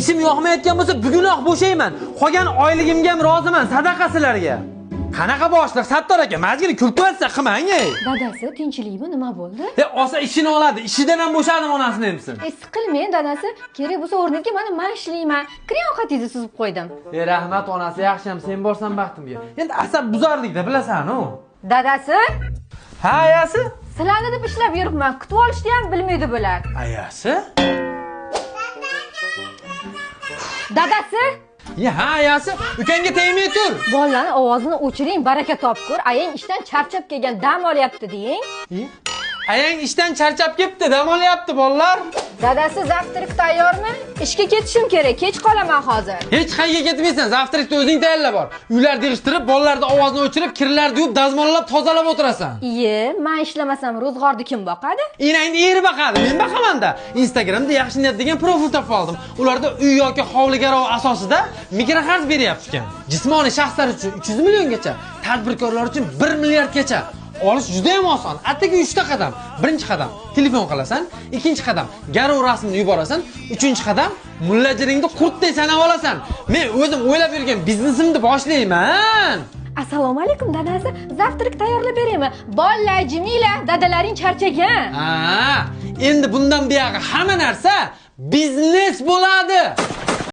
Ishim yoqmayotgan bo'lsa, bugunoq bo'shayman. Qolgan oyligimga ham roziman sadaqa sizlarga. Qanaqa boshliq Sattor aka, majgini kultivatsiya qilmang. Dadasi, tinchlikmi, nima bo'ldi? Olsa ishini oladi. Ishidan ham bo'shadim onasini emsin. Siqilmang dadasi, kerak bo'lsa o'rniga mana men ishlayman. Kiring ovqatingizni suzib qo'ydim. Rahmat onasi, yaxshiyam sen borsan baxtimga. Endi asab buzarlikda bilasan-ku. Dadasi? Ha, ayasi? Sizlarni deb ishlab yuribman. Kutib olishni ham bilmaydi bular. Ayasi? Dadasi? Ha, ayasi, ukangga tegmay tur. Bolalarning ovozini o'chiring, baraka topkur. Ayang ishdan charchab kelgan, dam olyapti deng. Ayang ishdan charchab ketdi, dam olyapti bolalar. Dadasi, zavtrak tayyormi? Ishga ketishim kerak, kech qolaman hozir. Hech qayerga ketmaysan, zavtrakni o'zing tayyorlab bor. Uylarni yig'ishtirib, bolalarning ovozini o'chirib, kirlarni yuvib, dazmollab, tozalab o'tirasan. Iye, men ishlamasam ro'zg'orni kim boqadi? Enangni eri boqadi, men boqaman-da. Instagramda yaxshi niyat degan profil topib oldim. Ularda uy yoki hovli garov asosida mikroxarj beryapti ekan. Jismoniy shaxslar uchun 300 milliongacha, tadbirkorlar uchun 1 milliardgacha. Olish juda ham oson. Atigi 3 ta qadam. Birinchi qadam telefon qilasan, ikkinchi qadam garov rasmini yuborasan, uchinchi qadam mullajiringni qurtday sanab olasan. Men o'zim o'ylab yurgan biznesimni boshlayman. Assalomu alaykum dadasi, zavtrak tayyorlab beraymi? Bolla, Jimila, dadalaring charchagan. Endi bundan buyog'i hamma narsa biznes bo'ladi.